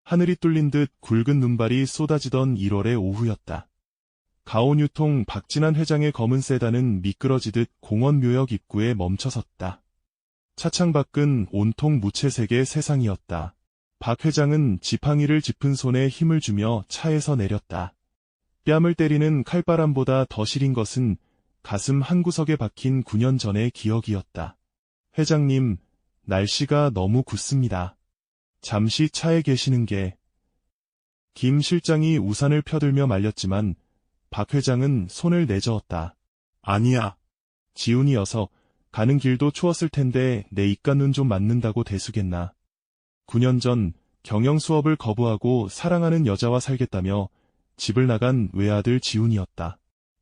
하늘이 뚫린 듯 굵은 눈발이 쏟아지던 1월의 오후였다. 가온유통 박진한 회장의 검은 세단은 미끄러지듯 공원 묘역 입구에 멈춰섰다. 차창 밖은 온통 무채색의 세상이었다. 박 회장은 지팡이를 짚은 손에 힘을 주며 차에서 내렸다. 뺨을 때리는 칼바람보다 더 시린 것은 가슴 한구석에 박힌 9년 전의 기억이었다. 회장님, 날씨가 너무 굳습니다. 잠시 차에 계시는 게. 김 실장이 우산을 펴들며 말렸지만 박 회장은 손을 내저었다. 아니야. 지훈이어서 가는 길도 추웠을 텐데 내 입과 눈 좀 맞는다고 대수겠나. 9년 전 경영 수업을 거부하고 사랑하는 여자와 살겠다며 집을 나간 외아들 지훈이었다.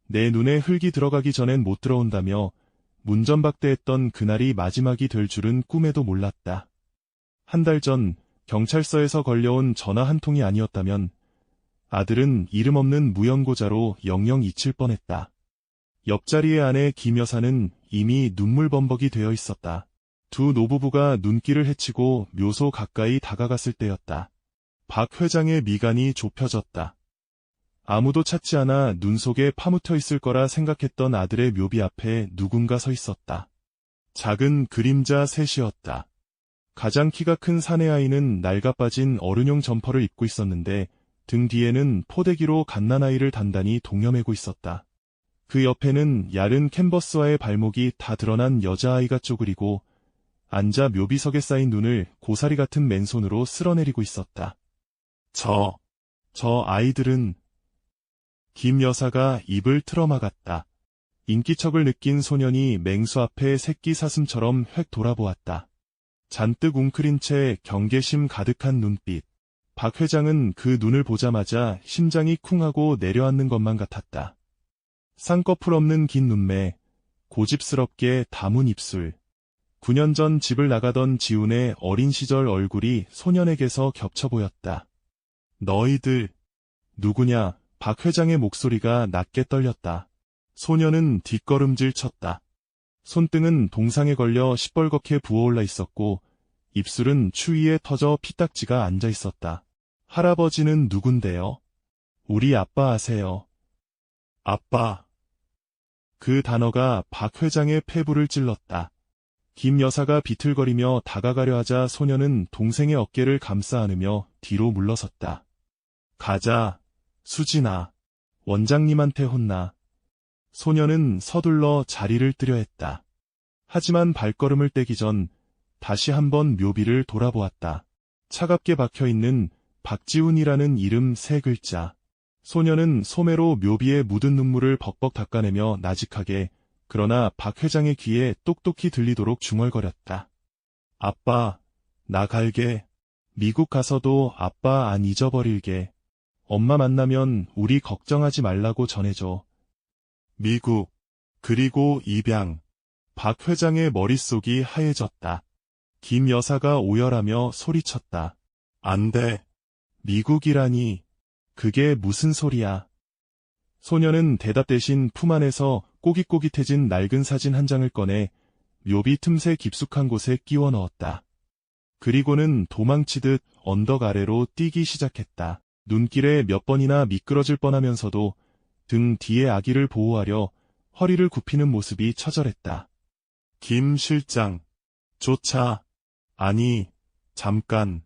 내 눈에 흙이 들어가기 전엔 못 들어온다며 문전박대했던 그날이 마지막이 될 줄은 꿈에도 몰랐다. 한 달 전 경찰서에서 걸려온 전화 한 통이 아니었다면 아들은 이름 없는 무연고자로 영영 잊힐 뻔했다. 옆자리의 아내 김 여사는 이미 눈물범벅이 되어 있었다. 두 노부부가 눈길을 헤치고 묘소 가까이 다가갔을 때였다. 박 회장의 미간이 좁혀졌다. 아무도 찾지 않아 눈 속에 파묻혀 있을 거라 생각했던 아들의 묘비 앞에 누군가 서 있었다. 작은 그림자 셋이었다. 가장 키가 큰 사내아이는 낡아빠진 어른용 점퍼를 입고 있었는데 등 뒤에는 포대기로 갓난아이를 단단히 동여매고 있었다. 그 옆에는 야른 캔버스와의 발목이 다 드러난 여자아이가 쪼그리고 앉아 묘비석에 쌓인 눈을 고사리 같은 맨손으로 쓸어내리고 있었다. 저 아이들은... 김 여사가 입을 틀어막았다. 인기척을 느낀 소년이 맹수 앞에 새끼 사슴처럼 획 돌아보았다. 잔뜩 웅크린 채 경계심 가득한 눈빛. 박 회장은 그 눈을 보자마자 심장이 쿵하고 내려앉는 것만 같았다. 쌍꺼풀 없는 긴 눈매, 고집스럽게 다문 입술. 9년 전 집을 나가던 지훈의 어린 시절 얼굴이 소년에게서 겹쳐 보였다. 너희들 누구냐? 박 회장의 목소리가 낮게 떨렸다. 소년은 뒷걸음질 쳤다. 손등은 동상에 걸려 시뻘겋게 부어올라 있었고 입술은 추위에 터져 피딱지가 앉아 있었다. 할아버지는 누군데요? 우리 아빠 아세요? 아빠. 그 단어가 박 회장의 폐부를 찔렀다. 김 여사가 비틀거리며 다가가려 하자 소년은 동생의 어깨를 감싸 안으며 뒤로 물러섰다. 가자, 수진아. 원장님한테 혼나. 소년은 서둘러 자리를 뜨려 했다. 하지만 발걸음을 떼기 전 다시 한번 묘비를 돌아보았다. 차갑게 박혀있는 박지훈이라는 이름 3글자. 소년은 소매로 묘비에 묻은 눈물을 벅벅 닦아내며 나직하게 그러나 박 회장의 귀에 똑똑히 들리도록 중얼거렸다. 아빠, 나 갈게. 미국 가서도 아빠 안 잊어버릴게. 엄마 만나면 우리 걱정하지 말라고 전해줘. 미국, 그리고 입양. 박 회장의 머릿속이 하얘졌다. 김 여사가 오열하며 소리쳤다. 안 돼. 미국이라니. 그게 무슨 소리야. 소녀는 대답 대신 품 안에서 꼬깃꼬깃해진 낡은 사진 한 장을 꺼내 묘비 틈새 깊숙한 곳에 끼워 넣었다. 그리고는 도망치듯 언덕 아래로 뛰기 시작했다. 눈길에 몇 번이나 미끄러질 뻔하면서도 등 뒤의 아기를 보호하려 허리를 굽히는 모습이 처절했다. 김 실장. 쫓아. 아니, 잠깐.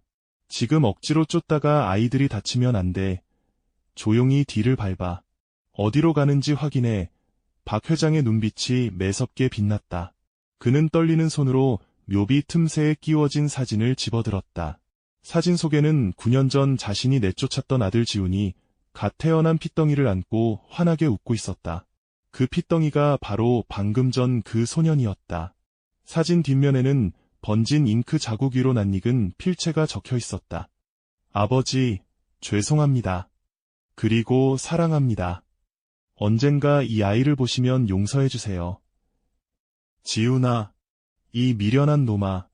지금 억지로 쫓다가 아이들이 다치면 안 돼. 조용히 뒤를 밟아. 어디로 가는지 확인해. 박 회장의 눈빛이 매섭게 빛났다. 그는 떨리는 손으로 묘비 틈새에 끼워진 사진을 집어들었다. 사진 속에는 9년 전 자신이 내쫓았던 아들 지훈이 갓 태어난 핏덩이를 안고 환하게 웃고 있었다. 그 핏덩이가 바로 방금 전 그 소년이었다. 사진 뒷면에는 번진 잉크 자국 위로 낯익은 필체가 적혀 있었다. 아버지, 죄송합니다. 그리고 사랑합니다. 언젠가 이 아이를 보시면 용서해주세요. 지훈아, 이 미련한 놈아.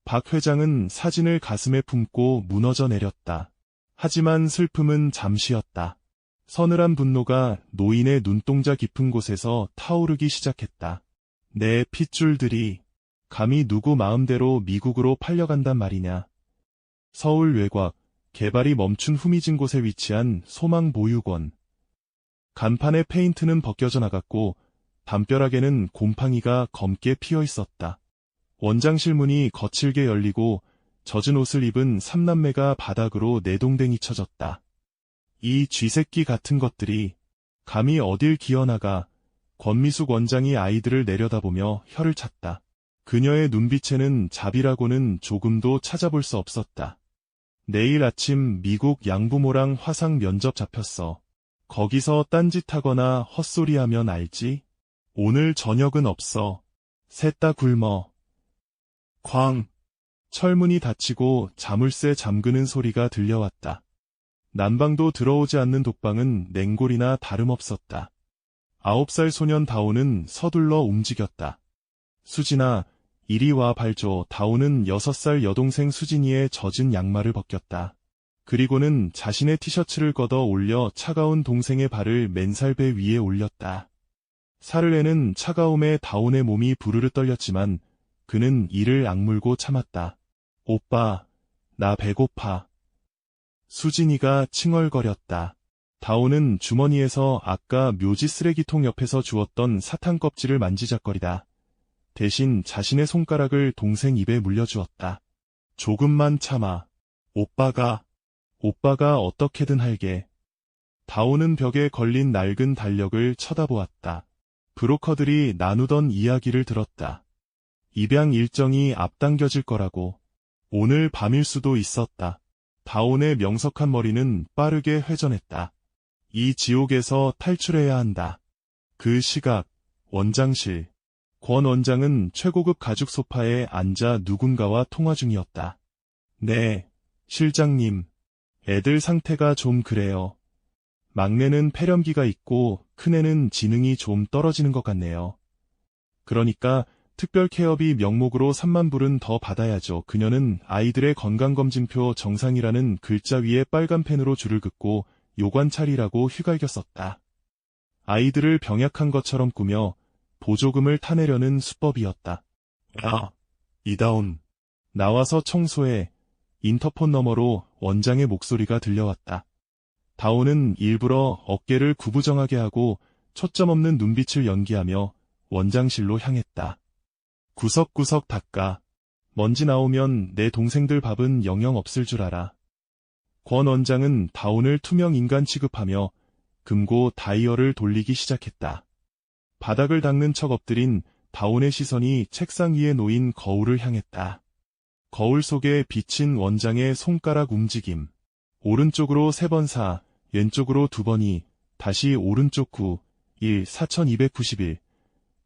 박 회장은 사진을 가슴에 품고 무너져 내렸다. 하지만 슬픔은 잠시였다. 서늘한 분노가 노인의 눈동자 깊은 곳에서 타오르기 시작했다. 내 핏줄들이 감히 누구 마음대로 미국으로 팔려간단 말이냐. 서울 외곽, 개발이 멈춘 후미진 곳에 위치한 소망보육원. 간판의 페인트는 벗겨져 나갔고 담벼락에는 곰팡이가 검게 피어 있었다. 원장실 문이 거칠게 열리고 젖은 옷을 입은 삼남매가 바닥으로 내동댕이 쳐졌다. 이 쥐새끼 같은 것들이 감히 어딜 기어나가. 권미숙 원장이 아이들을 내려다보며 혀를 찼다. 그녀의 눈빛에는 자비라고는 조금도 찾아볼 수 없었다. 내일 아침 미국 양부모랑 화상 면접 잡혔어. 거기서 딴짓하거나 헛소리하면 알지? 오늘 저녁은 없어. 셋 다 굶어. 쾅! 철문이 닫히고 자물쇠 잠그는 소리가 들려왔다. 난방도 들어오지 않는 독방은 냉골이나 다름없었다. 9살 소년 다오는 서둘러 움직였다. 수진아, 이리 와 발조. 다오는 6살 여동생 수진이의 젖은 양말을 벗겼다. 그리고는 자신의 티셔츠를 걷어 올려 차가운 동생의 발을 맨살배 위에 올렸다. 사르레는 차가움에 다온의 몸이 부르르 떨렸지만 그는 이를 악물고 참았다. 오빠, 나 배고파. 수진이가 칭얼거렸다. 다오는 주머니에서 아까 묘지 쓰레기통 옆에서 주웠던 사탕 껍질을 만지작거리다. 대신 자신의 손가락을 동생 입에 물려주었다. 조금만 참아. 오빠가 어떻게든 할게. 다오는 벽에 걸린 낡은 달력을 쳐다보았다. 브로커들이 나누던 이야기를 들었다. 입양 일정이 앞당겨질 거라고. 오늘 밤일 수도 있었다. 다온의 명석한 머리는 빠르게 회전했다. 이 지옥에서 탈출해야 한다. 그 시각, 원장실. 권 원장은 최고급 가죽 소파에 앉아 누군가와 통화 중이었다. 네, 실장님. 애들 상태가 좀 그래요. 막내는 폐렴기가 있고 큰애는 지능이 좀 떨어지는 것 같네요. 그러니까 특별 케어비 명목으로 3만 불은 더 받아야죠. 그녀는 아이들의 건강검진표 정상이라는 글자 위에 빨간 펜으로 줄을 긋고 요관찰이라고 휘갈겼었다. 아이들을 병약한 것처럼 꾸며 보조금을 타내려는 수법이었다. 야, 이다운. 나와서 청소해. 인터폰 너머로 원장의 목소리가 들려왔다. 다온은 일부러 어깨를 구부정하게 하고 초점 없는 눈빛을 연기하며 원장실로 향했다. 구석구석 닦아. 먼지 나오면 내 동생들 밥은 영영 없을 줄 알아. 권 원장은 다온을 투명 인간 취급하며 금고 다이얼을 돌리기 시작했다. 바닥을 닦는 척 엎드린 다온의 시선이 책상 위에 놓인 거울을 향했다. 거울 속에 비친 원장의 손가락 움직임. 오른쪽으로 3번 4, 왼쪽으로 2번이, 다시 오른쪽 9, 1, 4291.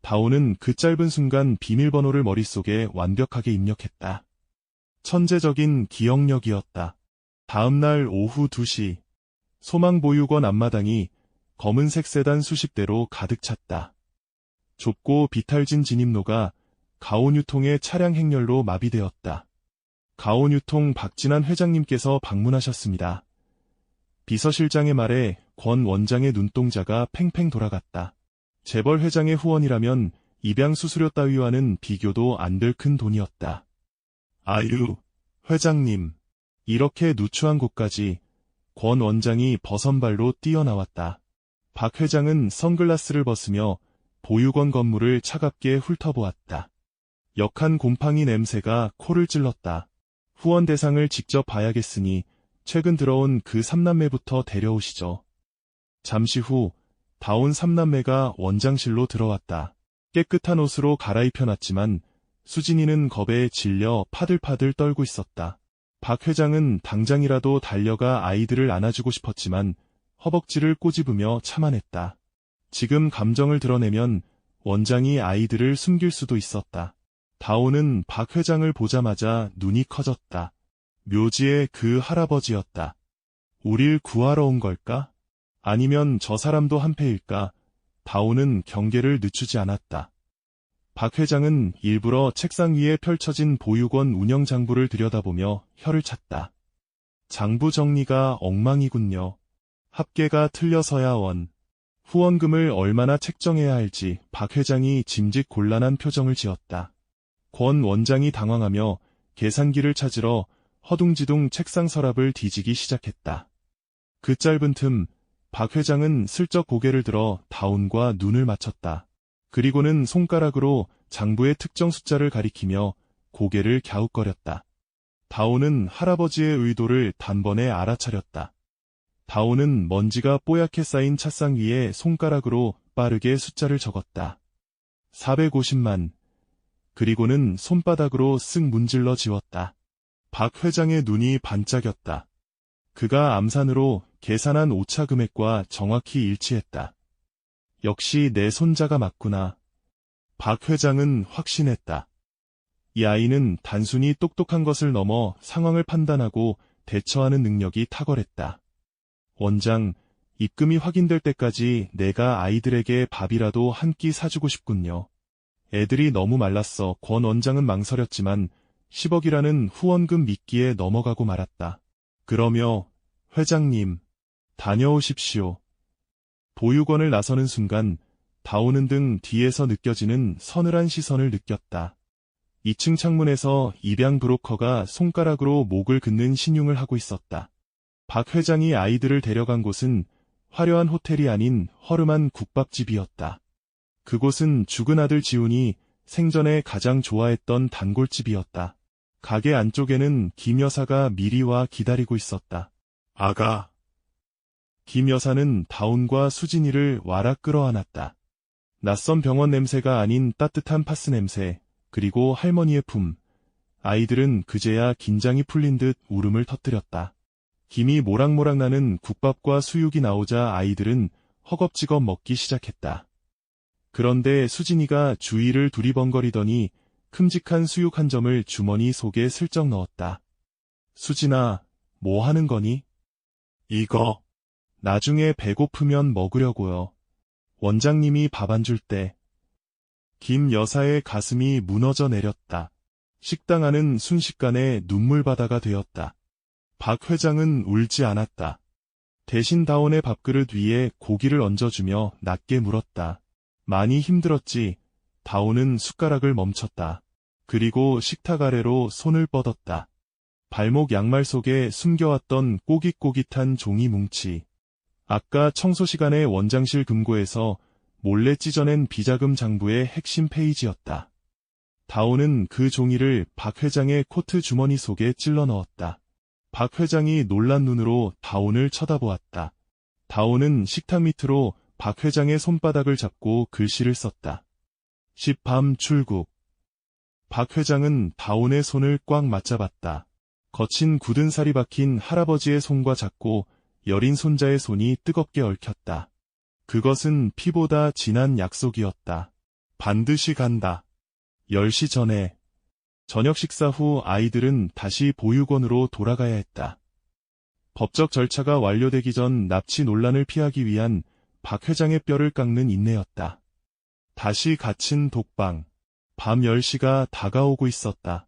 다온은 그 짧은 순간 비밀번호를 머릿속에 완벽하게 입력했다. 천재적인 기억력이었다. 다음 날 오후 2시, 소망보육원 앞마당이 검은색 세단 수십 대로 가득 찼다. 좁고 비탈진 진입로가 가온유통의 차량 행렬로 마비되었다. 가온유통 박진환 회장님께서 방문하셨습니다. 비서실장의 말에 권 원장의 눈동자가 팽팽 돌아갔다. 재벌 회장의 후원이라면 입양 수수료 따위와는 비교도 안 될 큰 돈이었다. 아유, 회장님. 이렇게 누추한 곳까지. 권 원장이 버선발로 뛰어나왔다. 박 회장은 선글라스를 벗으며 보육원 건물을 차갑게 훑어보았다. 역한 곰팡이 냄새가 코를 찔렀다. 후원 대상을 직접 봐야겠으니 최근 들어온 그 3남매부터 데려오시죠. 잠시 후 다온 3남매가 원장실로 들어왔다. 깨끗한 옷으로 갈아입혀놨지만 수진이는 겁에 질려 파들파들 떨고 있었다. 박 회장은 당장이라도 달려가 아이들을 안아주고 싶었지만 허벅지를 꼬집으며 참아냈다. 지금 감정을 드러내면 원장이 아이들을 숨길 수도 있었다. 다오는 박 회장을 보자마자 눈이 커졌다. 묘지의 그 할아버지였다. 우릴 구하러 온 걸까? 아니면 저 사람도 한패일까? 다오는 경계를 늦추지 않았다. 박 회장은 일부러 책상 위에 펼쳐진 보육원 운영 장부를 들여다보며 혀를 찼다. 장부 정리가 엉망이군요. 합계가 틀려서야 원. 후원금을 얼마나 책정해야 할지 박 회장이 짐짓 곤란한 표정을 지었다. 권 원장이 당황하며 계산기를 찾으러 허둥지둥 책상 서랍을 뒤지기 시작했다. 그 짧은 틈, 박 회장은 슬쩍 고개를 들어 다운과 눈을 맞췄다. 그리고는 손가락으로 장부의 특정 숫자를 가리키며 고개를 갸웃거렸다. 다운은 할아버지의 의도를 단번에 알아차렸다. 다운은 먼지가 뽀얗게 쌓인 찻상 위에 손가락으로 빠르게 숫자를 적었다. 450만. 그리고는 손바닥으로 쓱 문질러 지웠다. 박 회장의 눈이 반짝였다. 그가 암산으로 계산한 오차 금액과 정확히 일치했다. 역시 내 손자가 맞구나. 박 회장은 확신했다. 이 아이는 단순히 똑똑한 것을 넘어 상황을 판단하고 대처하는 능력이 탁월했다. 원장, 입금이 확인될 때까지 내가 아이들에게 밥이라도 한 끼 사주고 싶군요. 애들이 너무 말랐어. 권 원장은 망설였지만 10억이라는 후원금 미끼에 넘어가고 말았다. 그러며 회장님, 다녀오십시오. 보육원을 나서는 순간 다오는 등 뒤에서 느껴지는 서늘한 시선을 느꼈다. 2층 창문에서 입양 브로커가 손가락으로 목을 긋는 신용을 하고 있었다. 박 회장이 아이들을 데려간 곳은 화려한 호텔이 아닌 허름한 국밥집이었다. 그곳은 죽은 아들 지훈이 생전에 가장 좋아했던 단골집이었다. 가게 안쪽에는 김 여사가 미리 와 기다리고 있었다. 아가. 김 여사는 다운과 수진이를 와락 끌어안았다. 낯선 병원 냄새가 아닌 따뜻한 파스 냄새, 그리고 할머니의 품. 아이들은 그제야 긴장이 풀린 듯 울음을 터뜨렸다. 김이 모락모락 나는 국밥과 수육이 나오자 아이들은 허겁지겁 먹기 시작했다. 그런데 수진이가 주위를 두리번거리더니 큼직한 수육 한 점을 주머니 속에 슬쩍 넣었다. 수진아, 뭐 하는 거니? 이거. 나중에 배고프면 먹으려고요. 원장님이 밥 안 줄 때. 김 여사의 가슴이 무너져 내렸다. 식당 안은 순식간에 눈물바다가 되었다. 박 회장은 울지 않았다. 대신 다운의 밥그릇 위에 고기를 얹어주며 낮게 물었다. 많이 힘들었지? 다운은 숟가락을 멈췄다. 그리고 식탁 아래로 손을 뻗었다. 발목 양말 속에 숨겨왔던 꼬깃꼬깃한 종이 뭉치. 아까 청소 시간에 원장실 금고에서 몰래 찢어낸 비자금 장부의 핵심 페이지였다. 다운은 그 종이를 박 회장의 코트 주머니 속에 찔러 넣었다. 박 회장이 놀란 눈으로 다운을 쳐다보았다. 다운은 식탁 밑으로 박 회장의 손바닥을 잡고 글씨를 썼다. 10밤 출국. 박 회장은 다운의 손을 꽉 맞잡았다. 거친 굳은 살이 박힌 할아버지의 손과 작고 여린 손자의 손이 뜨겁게 얽혔다. 그것은 피보다 진한 약속이었다. 반드시 간다. 10시 전에. 저녁 식사 후 아이들은 다시 보육원으로 돌아가야 했다. 법적 절차가 완료되기 전 납치 논란을 피하기 위한 박 회장의 뼈를 깎는 인내였다. 다시 갇힌 독방. 밤 10시가 다가오고 있었다.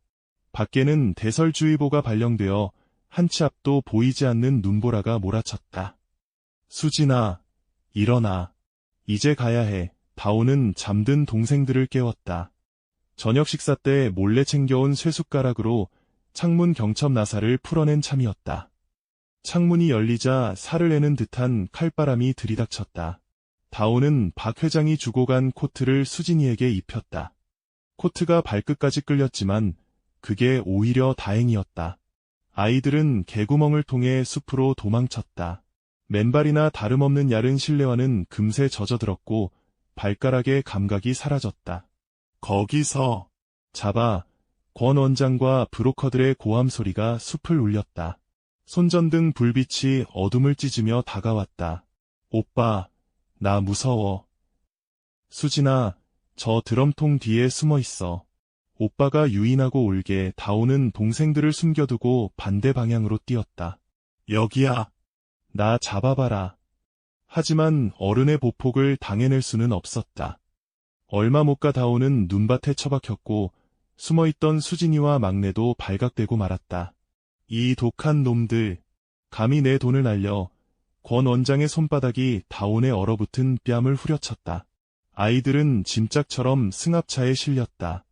밖에는 대설주의보가 발령되어 한 치 앞도 보이지 않는 눈보라가 몰아쳤다. 수진아, 일어나. 이제 가야 해. 다오는 잠든 동생들을 깨웠다. 저녁 식사 때 몰래 챙겨온 쇠숟가락으로 창문 경첩 나사를 풀어낸 참이었다. 창문이 열리자 살을 내는 듯한 칼바람이 들이닥쳤다. 다오는 박 회장이 주고 간 코트를 수진이에게 입혔다. 코트가 발끝까지 끌렸지만 그게 오히려 다행이었다. 아이들은 개구멍을 통해 숲으로 도망쳤다. 맨발이나 다름없는 얇은 실내화는 금세 젖어들었고 발가락의 감각이 사라졌다. 거기서 잡아. 권 원장과 브로커들의 고함 소리가 숲을 울렸다. 손전등 불빛이 어둠을 찢으며 다가왔다. 오빠, 나 무서워. 수진아, 저 드럼통 뒤에 숨어 있어. 오빠가 유인하고 울게 다오는 동생들을 숨겨두고 반대 방향으로 뛰었다. 여기야. 나 잡아봐라. 하지만 어른의 보폭을 당해낼 수는 없었다. 얼마 못 가 다오는 눈밭에 처박혔고 숨어있던 수진이와 막내도 발각되고 말았다. 이 독한 놈들, 감히 내 돈을 날려. 권 원장의 손바닥이 다온의 얼어붙은 뺨을 후려쳤다. 아이들은 짐짝처럼 승합차에 실렸다.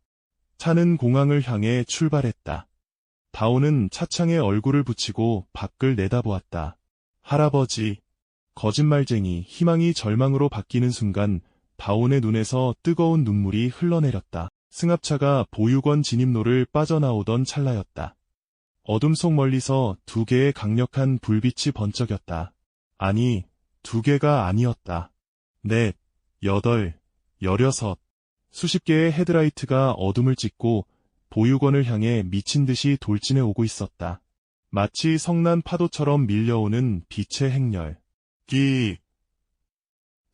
차는 공항을 향해 출발했다. 다온은 차창에 얼굴을 붙이고 밖을 내다보았다. 할아버지. 거짓말쟁이. 희망이 절망으로 바뀌는 순간 다온의 눈에서 뜨거운 눈물이 흘러내렸다. 승합차가 보육원 진입로를 빠져나오던 찰나였다. 어둠 속 멀리서 두 개의 강력한 불빛이 번쩍였다. 아니, 두 개가 아니었다. 넷, 여덟, 열여섯. 수십 개의 헤드라이트가 어둠을 찢고 보육원을 향해 미친 듯이 돌진해 오고 있었다. 마치 성난 파도처럼 밀려오는 빛의 행렬.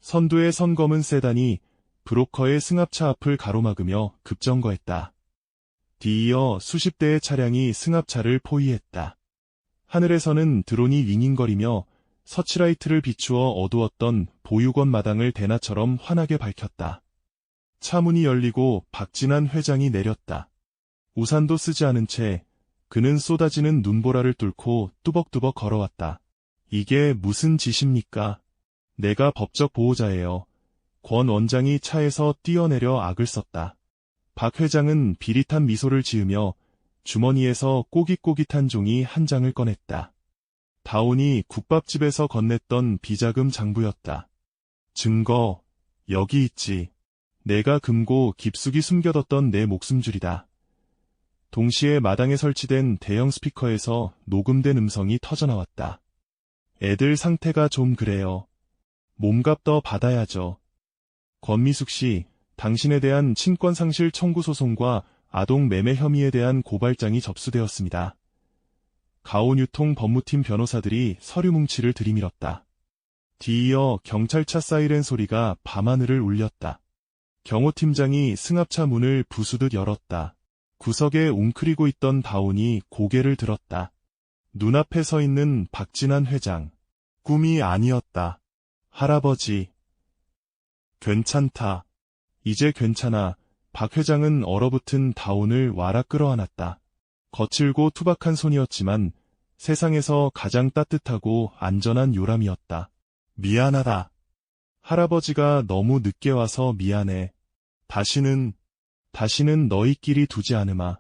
선두의 선검은 세단이 브로커의 승합차 앞을 가로막으며 급정거했다. 뒤이어 수십 대의 차량이 승합차를 포위했다. 하늘에서는 드론이 윙윙거리며 서치라이트를 비추어 어두웠던 보육원 마당을 대나처럼 환하게 밝혔다. 차 문이 열리고 박진한 회장이 내렸다. 우산도 쓰지 않은 채 그는 쏟아지는 눈보라를 뚫고 뚜벅뚜벅 걸어왔다. 이게 무슨 짓입니까? 내가 법적 보호자예요. 권 원장이 차에서 뛰어내려 악을 썼다. 박 회장은 비릿한 미소를 지으며 주머니에서 꼬깃꼬깃한 종이 한 장을 꺼냈다. 다온이 국밥집에서 건넸던 비자금 장부였다. 증거, 여기 있지. 내가 금고 깊숙이 숨겨뒀던 내 목숨줄이다. 동시에 마당에 설치된 대형 스피커에서 녹음된 음성이 터져나왔다. 애들 상태가 좀 그래요. 몸값 더 받아야죠. 권미숙 씨, 당신에 대한 친권상실 청구 소송과 아동 매매 혐의에 대한 고발장이 접수되었습니다. 가온유통 법무팀 변호사들이 서류 뭉치를 들이밀었다. 뒤이어 경찰차 사이렌 소리가 밤하늘을 울렸다. 경호팀장이 승합차 문을 부수듯 열었다. 구석에 웅크리고 있던 다온이 고개를 들었다. 눈앞에 서 있는 박진한 회장. 꿈이 아니었다. 할아버지. 괜찮다. 이제 괜찮아. 박 회장은 얼어붙은 다온을 와라 끌어안았다. 거칠고 투박한 손이었지만 세상에서 가장 따뜻하고 안전한 요람이었다. 미안하다. 할아버지가 너무 늦게 와서 미안해. 다시는 너희끼리 두지 않으마.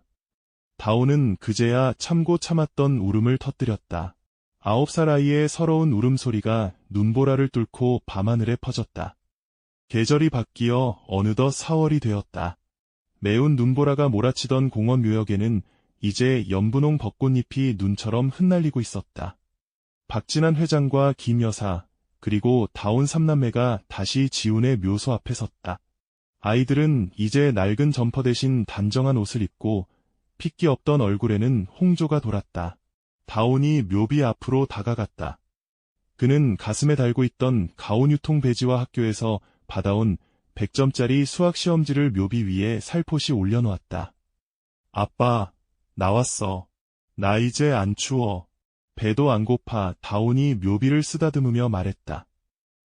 다온은 그제야 참고 참았던 울음을 터뜨렸다. 9살 아이의 서러운 울음소리가 눈보라를 뚫고 밤하늘에 퍼졌다. 계절이 바뀌어 어느덧 4월이 되었다. 매운 눈보라가 몰아치던 공원 묘역에는 이제 연분홍 벚꽃잎이 눈처럼 흩날리고 있었다. 박진한 회장과 김 여사, 그리고 다온 삼남매가 다시 지훈의 묘소 앞에 섰다. 아이들은 이제 낡은 점퍼 대신 단정한 옷을 입고 핏기 없던 얼굴에는 홍조가 돌았다. 다온이 묘비 앞으로 다가갔다. 그는 가슴에 달고 있던 가온유통 배지와 학교에서 받아온 100점짜리 수학 시험지를 묘비 위에 살포시 올려놓았다. 아빠, 나왔어. 나 이제 안 추워. 배도 안 고파. 다온이 묘비를 쓰다듬으며 말했다.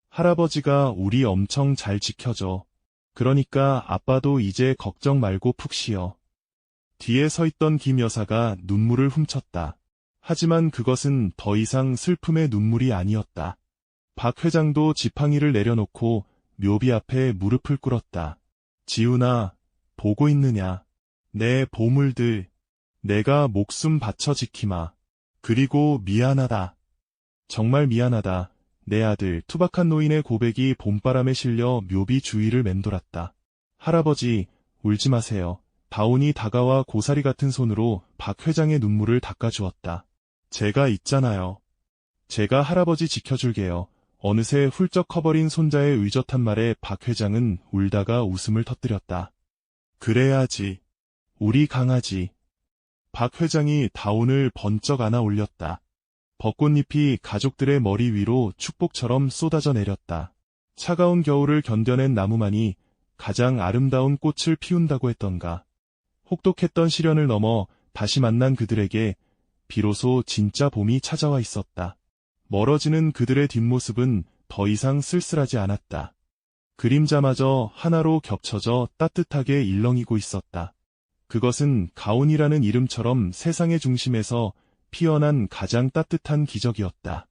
할아버지가 우리 엄청 잘 지켜줘. 그러니까 아빠도 이제 걱정 말고 푹 쉬어. 뒤에 서 있던 김 여사가 눈물을 훔쳤다. 하지만 그것은 더 이상 슬픔의 눈물이 아니었다. 박 회장도 지팡이를 내려놓고 묘비 앞에 무릎을 꿇었다. 지훈아, 보고 있느냐. 내 보물들. 내가 목숨 바쳐 지키마. 그리고 미안하다. 정말 미안하다. 내 아들. 투박한 노인의 고백이 봄바람에 실려 묘비 주위를 맴돌았다. 할아버지, 울지 마세요. 다온이 다가와 고사리 같은 손으로 박 회장의 눈물을 닦아주었다. 제가 있잖아요. 제가 할아버지 지켜줄게요. 어느새 훌쩍 커버린 손자의 의젓한 말에 박 회장은 울다가 웃음을 터뜨렸다. 그래야지. 우리 강아지. 박 회장이 다온을 번쩍 안아 올렸다. 벚꽃잎이 가족들의 머리 위로 축복처럼 쏟아져 내렸다. 차가운 겨울을 견뎌낸 나무만이 가장 아름다운 꽃을 피운다고 했던가. 혹독했던 시련을 넘어 다시 만난 그들에게 비로소 진짜 봄이 찾아와 있었다. 멀어지는 그들의 뒷모습은 더 이상 쓸쓸하지 않았다. 그림자마저 하나로 겹쳐져 따뜻하게 일렁이고 있었다. 그것은 가온이라는 이름처럼 세상의 중심에서 피어난 가장 따뜻한 기적이었다.